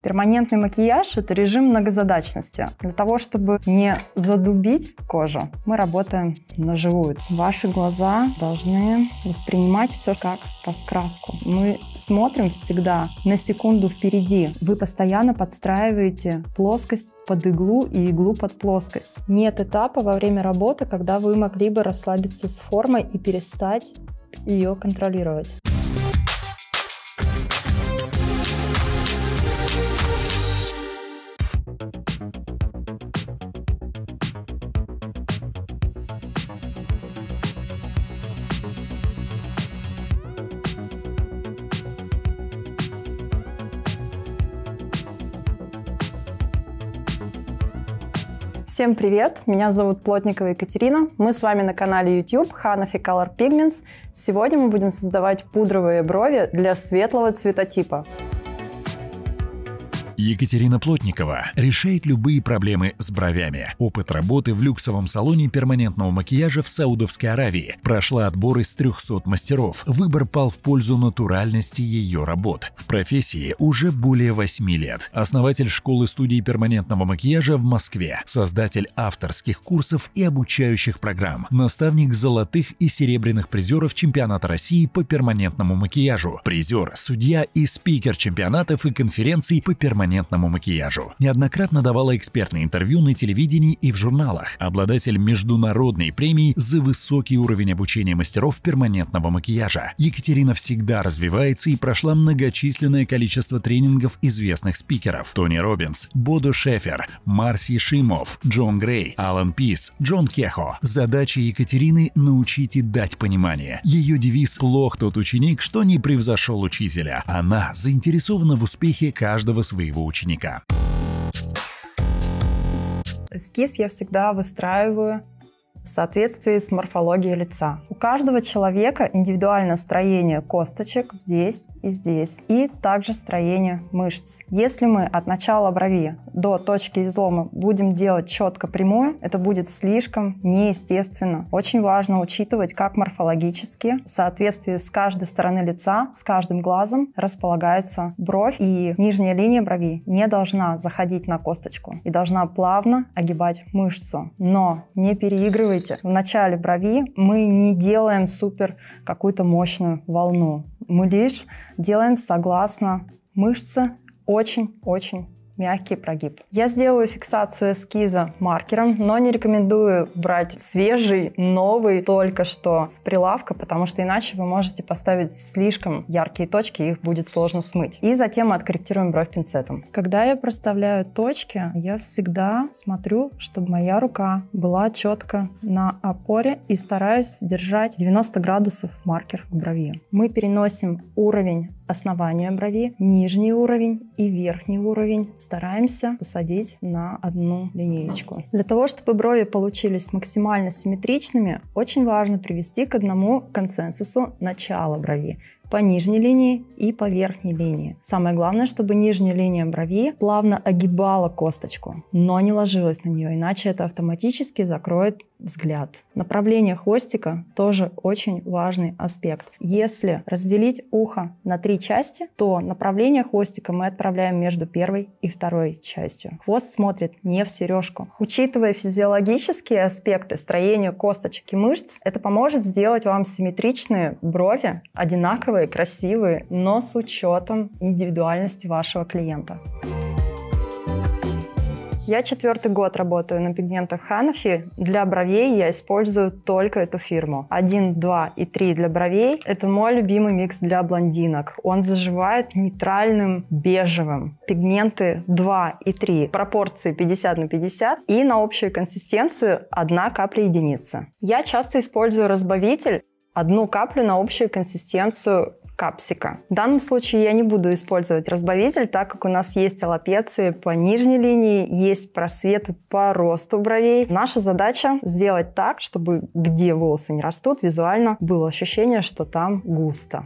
Перманентный макияж – это режим многозадачности. Для того, чтобы не задубить кожу, мы работаем на живую. Ваши глаза должны воспринимать все как раскраску. Мы смотрим всегда на секунду впереди. Вы постоянно подстраиваете плоскость под иглу и иглу под плоскость. Нет этапа во время работы, когда вы могли бы расслабиться с формой и перестать ее контролировать. Всем привет! Меня зовут Плотникова Екатерина. Мы с вами на канале YouTube Hanafi Color Pigments. Сегодня мы будем создавать пудровые брови для светлого цветотипа. Екатерина Плотникова решает любые проблемы с бровями. Опыт работы в люксовом салоне перманентного макияжа в Саудовской Аравии. Прошла отбор из 300 мастеров. Выбор пал в пользу натуральности ее работ. В профессии уже более 8 лет. Основатель школы-студии перманентного макияжа в Москве. Создатель авторских курсов и обучающих программ. Наставник золотых и серебряных призеров чемпионата России по перманентному макияжу. Призер, судья и спикер чемпионатов и конференций по перманентному макияжу. Неоднократно давала экспертные интервью на телевидении и в журналах. Обладатель международной премии за высокий уровень обучения мастеров перманентного макияжа. Екатерина всегда развивается и прошла многочисленное количество тренингов известных спикеров. Тони Роббинс, Бодо Шефер, Марси Шимов, Джон Грей, Алан Пис, Джон Кехо. Задача Екатерины – научить и дать понимание. Ее девиз «Плох тот ученик, что не превзошел учителя». Она заинтересована в успехе каждого своего ученика. Эскиз я всегда выстраиваю в соответствии с морфологией лица. У каждого человека индивидуальное строение косточек здесь и здесь, и также строение мышц. Если мы от начала брови до точки излома будем делать четко прямую, это будет слишком неестественно. Очень важно учитывать, как морфологически в соответствии с каждой стороны лица, с каждым глазом располагается бровь, и нижняя линия брови не должна заходить на косточку и должна плавно огибать мышцу. Но не переигрывайте. В начале брови мы не делаем супер какую-то мощную волну. Мы лишь делаем согласно мышце очень-очень мягкий прогиб. Я сделаю фиксацию эскиза маркером, но не рекомендую брать свежий, новый, только что с прилавка, потому что иначе вы можете поставить слишком яркие точки, и их будет сложно смыть. И затем мы откорректируем бровь пинцетом. Когда я проставляю точки, я всегда смотрю, чтобы моя рука была четко на опоре и стараюсь держать 90 градусов маркер к брови. Мы переносим уровень основания брови, нижний уровень и верхний уровень стараемся посадить на одну линеечку. Для того, чтобы брови получились максимально симметричными, очень важно привести к одному консенсусу начала брови по нижней линии и по верхней линии. Самое главное, чтобы нижняя линия брови плавно огибала косточку, но не ложилась на нее, иначе это автоматически закроет взгляд. Направление хвостика тоже очень важный аспект. Если разделить ухо на 3 части, то направление хвостика мы отправляем между первой и второй частью. Хвост смотрит не в сережку. Учитывая физиологические аспекты строения косточек и мышц, это поможет сделать вам симметричные брови, одинаковые, красивые, но с учетом индивидуальности вашего клиента. Я 4-й год работаю на пигментах Hanafi. Для бровей я использую только эту фирму. 1, 2 и 3 для бровей. Это мой любимый микс для блондинок. Он заживает нейтральным бежевым. Пигменты 2 и 3 пропорции 50/50 и на общую консистенцию 1 капля единица. Я часто использую разбавитель 1 каплю на общую консистенцию капсика. В данном случае я не буду использовать разбавитель, так как у нас есть аллопеции по нижней линии, есть просветы по росту бровей. Наша задача сделать так, чтобы где волосы не растут, визуально было ощущение, что там густо.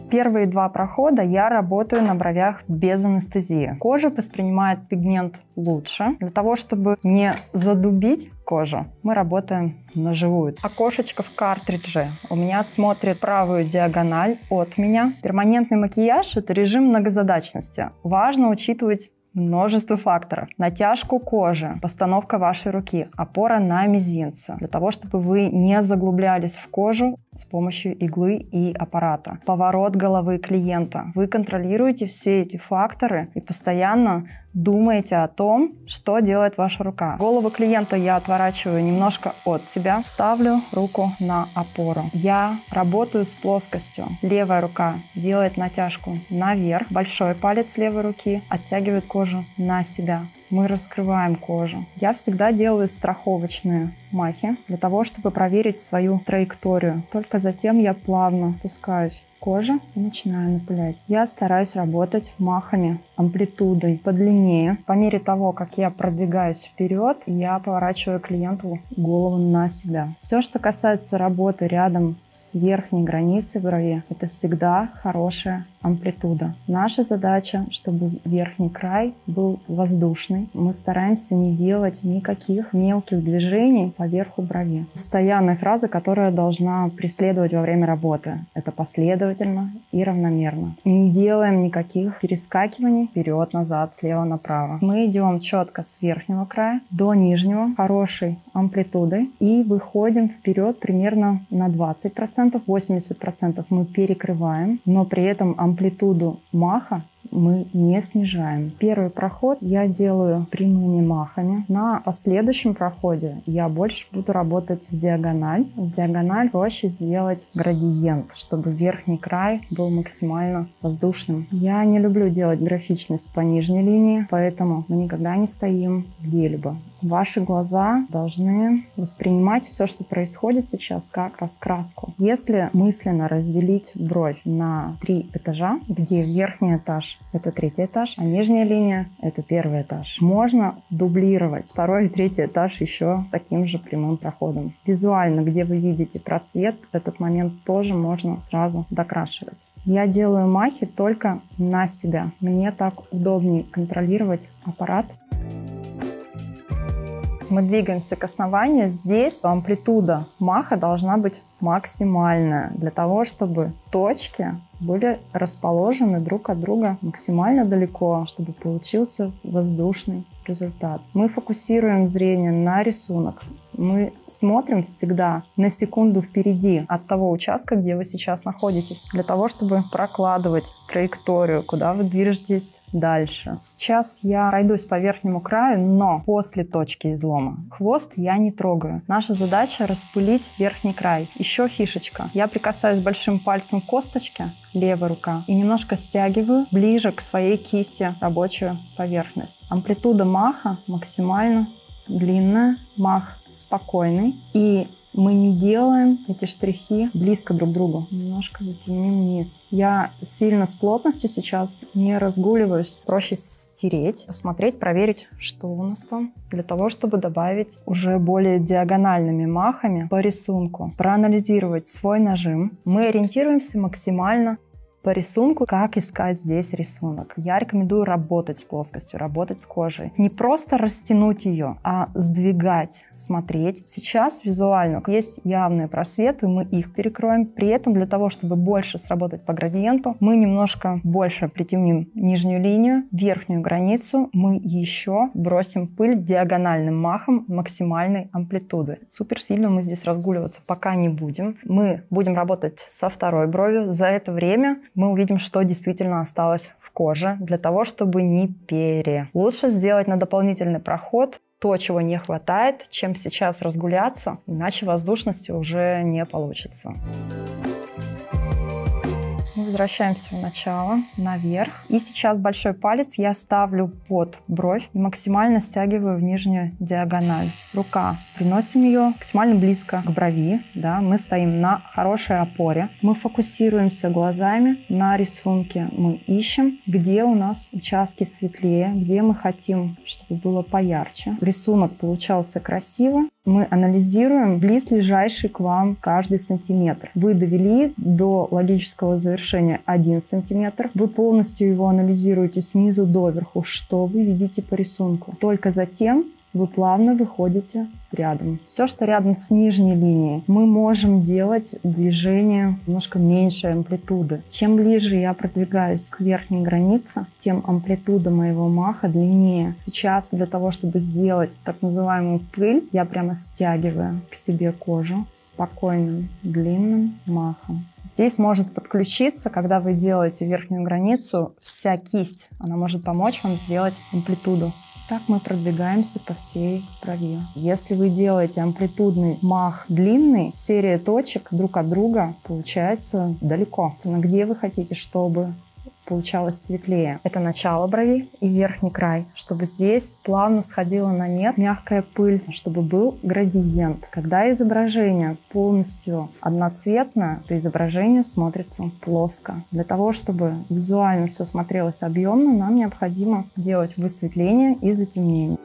Первые 2 прохода я работаю на бровях без анестезии. Кожа воспринимает пигмент лучше. Для того, чтобы не задубить кожу, мы работаем на живую. Окошечко в картридже у меня смотрит правую диагональ от меня. Перманентный макияж – это режим многозадачности. Важно учитывать множество факторов. Натяжку кожи, постановка вашей руки, опора на мизинце, для того, чтобы вы не заглублялись в кожу с помощью иглы и аппарата. Поворот головы клиента. Вы контролируете все эти факторы и постоянно думаете о том, что делает ваша рука. Голову клиента я отворачиваю немножко от себя, ставлю руку на опору. Я работаю с плоскостью. Левая рука делает натяжку наверх, большой палец левой руки оттягивает кожу на себя. Мы раскрываем кожу. Я всегда делаю страховочные махи для того, чтобы проверить свою траекторию. Только затем я плавно опускаюсь в кожу и начинаю напылять. Я стараюсь работать махами, амплитудой подлиннее. По мере того, как я продвигаюсь вперед, я поворачиваю клиенту голову на себя. Все, что касается работы рядом с верхней границей брови, это всегда хорошая амплитуда. Наша задача, чтобы верхний край был воздушный. Мы стараемся не делать никаких мелких движений по верху брови. Постоянная фраза, которая должна преследовать во время работы. Это последовательно и равномерно. Не делаем никаких перескакиваний вперед-назад, слева направо. Мы идем четко с верхнего края до нижнего, хорошей амплитудой, и выходим вперед примерно на 20%, 80% мы перекрываем, но при этом амплитуду маха мы не снижаем. Первый проход я делаю прямыми махами. На последующем проходе я больше буду работать в диагональ. В диагональ проще сделать градиент, чтобы верхний край был максимально воздушным. Я не люблю делать графичность по нижней линии, поэтому мы никогда не стоим где-либо. Ваши глаза должны воспринимать все, что происходит сейчас, как раскраску. Если мысленно разделить бровь на 3 этажа, где верхний этаж — это 3-й этаж, а нижняя линия — это 1-й этаж, можно дублировать 2-й и 3-й этаж еще таким же прямым проходом. Визуально, где вы видите просвет, этот момент тоже можно сразу докрашивать. Я делаю махи только на себя. Мне так удобнее контролировать аппарат. Мы двигаемся к основанию. Здесь амплитуда маха должна быть максимальная, для того, чтобы точки были расположены друг от друга максимально далеко, чтобы получился воздушный результат. Мы фокусируем зрение на рисунок. Мы смотрим всегда на секунду впереди от того участка, где вы сейчас находитесь, для того, чтобы прокладывать траекторию, куда вы движетесь дальше. Сейчас я пройдусь по верхнему краю, но после точки излома. Хвост я не трогаю. Наша задача — распылить верхний край. Еще фишечка. Я прикасаюсь большим пальцем к косточке, левая рука, и немножко стягиваю ближе к своей кисти рабочую поверхность. Амплитуда маха максимально длинная, мах спокойный, и мы не делаем эти штрихи близко друг к другу. Немножко затемним вниз. Я сильно с плотностью сейчас не разгуливаюсь. Проще стереть, посмотреть, проверить, что у нас там, для того, чтобы добавить уже более диагональными махами по рисунку. Проанализировать свой нажим. Мы ориентируемся максимально по рисунку, как искать здесь рисунок. Я рекомендую работать с плоскостью, работать с кожей. Не просто растянуть ее, а сдвигать, смотреть. Сейчас визуально есть явные просветы, мы их перекроем. При этом для того, чтобы больше сработать по градиенту, мы немножко больше притемним нижнюю линию, верхнюю границу. Мы еще бросим пыль диагональным махом максимальной амплитуды. Супер сильно мы здесь разгуливаться пока не будем. Мы будем работать со второй бровью. За это время мы увидим, что действительно осталось в коже, для того, чтобы не Лучше сделать на дополнительный проход то, чего не хватает, чем сейчас разгуляться, иначе воздушности уже не получится. Мы возвращаемся в начало, наверх. И сейчас большой палец я ставлю под бровь и максимально стягиваю в нижнюю диагональ. Рука. Приносим ее максимально близко к брови. Да? Мы стоим на хорошей опоре. Мы фокусируемся глазами на рисунке. Мы ищем, где у нас участки светлее, где мы хотим, чтобы было поярче. Рисунок получался красиво. Мы анализируем близлежащий к вам каждый сантиметр. Вы довели до логического завершения 1 сантиметр. Вы полностью его анализируете снизу доверху, что вы видите по рисунку. Только затем вы плавно выходите рядом. Все, что рядом с нижней линией, мы можем делать движение немножко меньшей амплитуды. Чем ближе я продвигаюсь к верхней границе, тем амплитуда моего маха длиннее. Сейчас для того, чтобы сделать так называемую пыль, я прямо стягиваю к себе кожу спокойным длинным махом. Здесь может подключиться, когда вы делаете верхнюю границу, вся кисть. Она может помочь вам сделать амплитуду. Так мы продвигаемся по всей брови. Если вы делаете амплитудный мах длинный, серия точек друг от друга получается далеко. Где вы хотите, чтобы получалось светлее? Это начало брови и верхний край, чтобы здесь плавно сходила на нет мягкая пыль, чтобы был градиент. Когда изображение полностью одноцветное, то изображение смотрится плоско. Для того, чтобы визуально все смотрелось объемно, нам необходимо делать высветление и затемнение.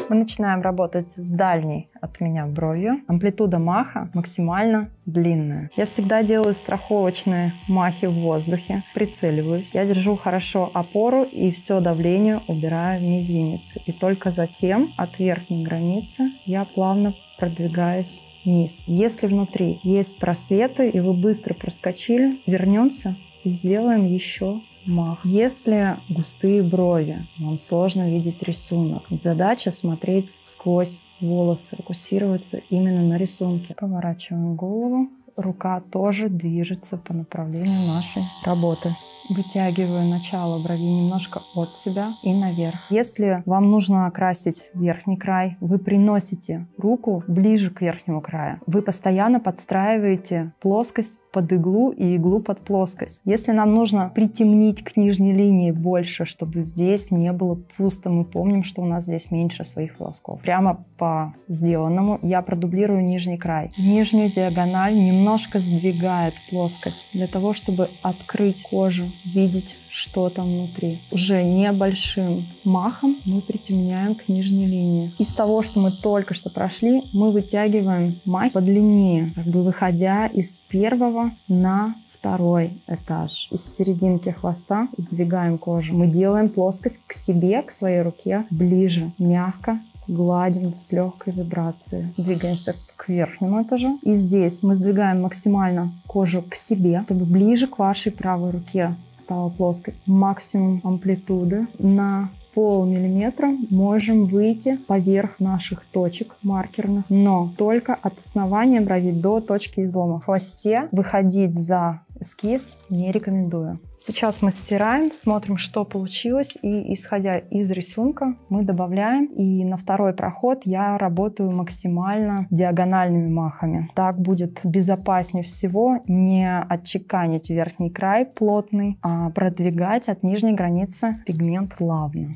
Мы начинаем работать с дальней от меня бровью. Амплитуда маха максимально длинная. Я всегда делаю страховочные махи в воздухе, прицеливаюсь. Я держу хорошо опору и все давление убираю в мизинец. И только затем от верхней границы я плавно продвигаюсь вниз. Если внутри есть просветы и вы быстро проскочили, вернемся и сделаем еще мах. Если густые брови, вам сложно видеть рисунок. Задача смотреть сквозь волосы, фокусироваться именно на рисунке. Поворачиваем голову. Рука тоже движется по направлению нашей работы. Вытягиваю начало брови немножко от себя и наверх. Если вам нужно окрасить верхний край, вы приносите руку ближе к верхнему краю. Вы постоянно подстраиваете плоскость под иглу и иглу под плоскость. Если нам нужно притемнить к нижней линии больше, чтобы здесь не было пусто, мы помним, что у нас здесь меньше своих волосков. Прямо по сделанному я продублирую нижний край. Нижнюю диагональ немножко сдвигает плоскость для того, чтобы открыть кожу, видеть, что там внутри. Уже небольшим махом мы притемняем к нижней линии. Из того, что мы только что прошли, мы вытягиваем мах подлиннее, как бы выходя из первого на второй этаж. Из серединки хвоста сдвигаем кожу. Мы делаем плоскость к себе, к своей руке ближе, мягко. Гладим с легкой вибрацией. Двигаемся к верхнему этажу. И здесь мы сдвигаем максимально кожу к себе, чтобы ближе к вашей правой руке стала плоскость. Максимум амплитуды. На полмиллиметра можем выйти поверх наших точек маркерных, но только от основания брови до точки излома. В хвосте выходить за эскиз не рекомендую. Сейчас мы стираем, смотрим, что получилось, и исходя из рисунка мы добавляем. И на второй проход я работаю максимально диагональными махами. Так будет безопаснее всего не отчеканить верхний край плотный, а продвигать от нижней границы пигмент плавно.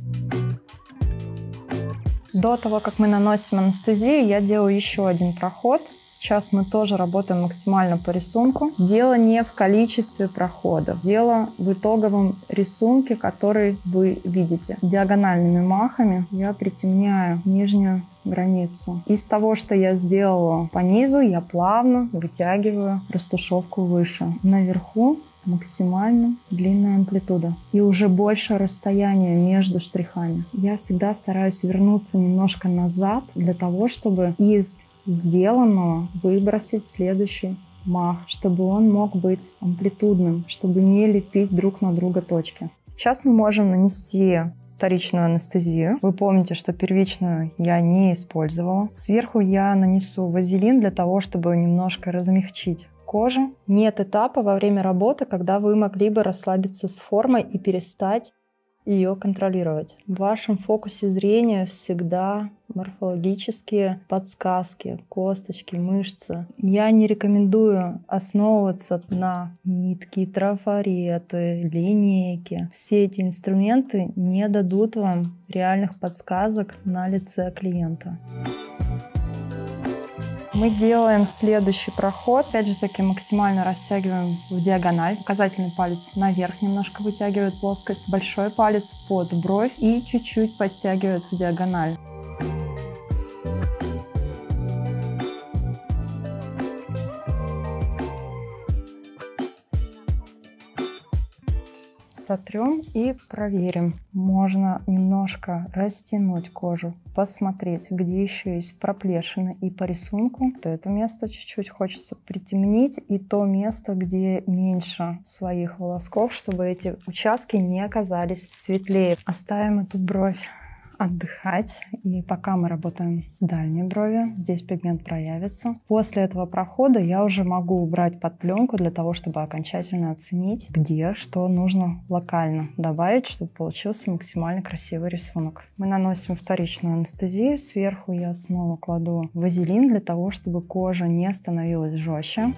До того, как мы наносим анестезию, я делаю еще один проход. Сейчас мы тоже работаем максимально по рисунку. Дело не в количестве проходов. Дело в итоговом рисунке, который вы видите. Диагональными махами я притемняю нижнюю границу. Из того, что я сделала по низу, я плавно вытягиваю растушевку выше. Наверху максимально длинная амплитуда и уже больше расстояния между штрихами. Я всегда стараюсь вернуться немножко назад для того, чтобы из сделанного выбросить следующий мах, чтобы он мог быть амплитудным, чтобы не лепить друг на друга точки. Сейчас мы можем нанести вторичную анестезию. Вы помните, что первичную я не использовала. Сверху я нанесу вазелин для того, чтобы немножко размягчить кожу. Нет этапа во время работы, когда вы могли бы расслабиться с формой и перестать ее контролировать. В вашем фокусе зрения всегда морфологические подсказки, косточки, мышцы. Я не рекомендую основываться на нитки, трафареты, линейки. Все эти инструменты не дадут вам реальных подсказок на лице клиента. Мы делаем следующий проход. Опять же таки максимально растягиваем в диагональ. Указательный палец наверх немножко вытягивает плоскость. Большой палец под бровь и чуть-чуть подтягивает в диагональ. сотрем и проверим. Можно немножко растянуть кожу, посмотреть, где еще есть проплешины, и по рисунку это место чуть-чуть хочется притемнить, и то место, где меньше своих волосков, чтобы эти участки не оказались светлее. Оставим эту бровь отдыхать, и пока мы работаем с дальней бровью, здесь пигмент проявится. После этого прохода я уже могу убрать под пленку для того, чтобы окончательно оценить, где что нужно локально добавить, чтобы получился максимально красивый рисунок. Мы наносим вторичную анестезию, сверху я снова кладу вазелин для того, чтобы кожа не становилась жестче.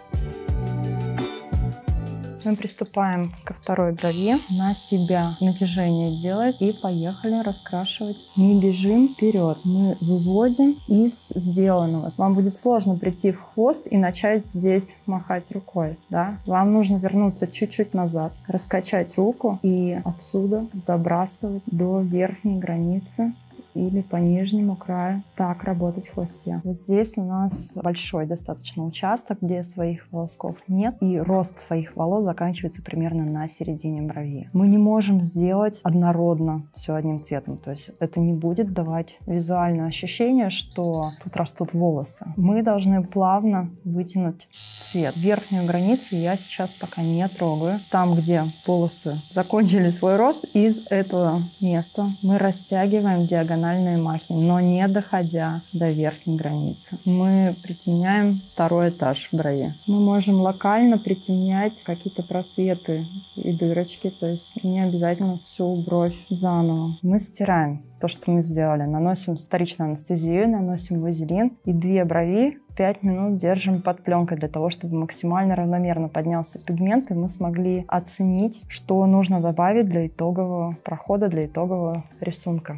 Мы приступаем ко второй брови. На себя натяжение делать и поехали раскрашивать. Не бежим вперед. Мы выводим из сделанного. Вам будет сложно прийти в хвост и начать здесь махать рукой. Да? Вам нужно вернуться чуть-чуть назад, раскачать руку и отсюда добрасывать до верхней границы или по нижнему краю. Так работать в хвосте. Вот здесь у нас большой достаточно участок, где своих волосков нет, и рост своих волос заканчивается примерно на середине брови. Мы не можем сделать однородно все одним цветом, то есть это не будет давать визуальное ощущение, что тут растут волосы. Мы должны плавно вытянуть цвет. Верхнюю границу я сейчас пока не трогаю. Там, где волосы закончили свой рост, из этого места мы растягиваем диагональные махи, но не доходя до верхней границы. Мы притемняем второй этаж брови. Мы можем локально притемнять какие-то просветы и дырочки, то есть не обязательно всю бровь заново. Мы стираем то, что мы сделали. Наносим вторичную анестезию, наносим вазелин и 2 брови 5 минут держим под пленкой для того, чтобы максимально равномерно поднялся пигмент, и мы смогли оценить, что нужно добавить для итогового прохода, для итогового рисунка.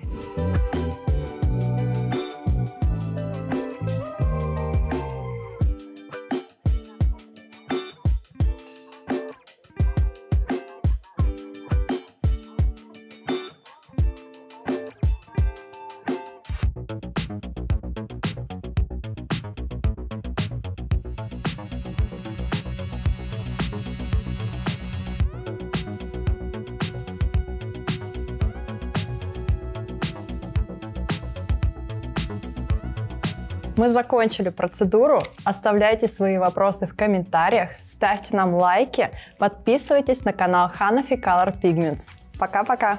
Мы закончили процедуру. Оставляйте свои вопросы в комментариях, ставьте нам лайки, подписывайтесь на канал Hanafi Color Pigments. Пока-пока!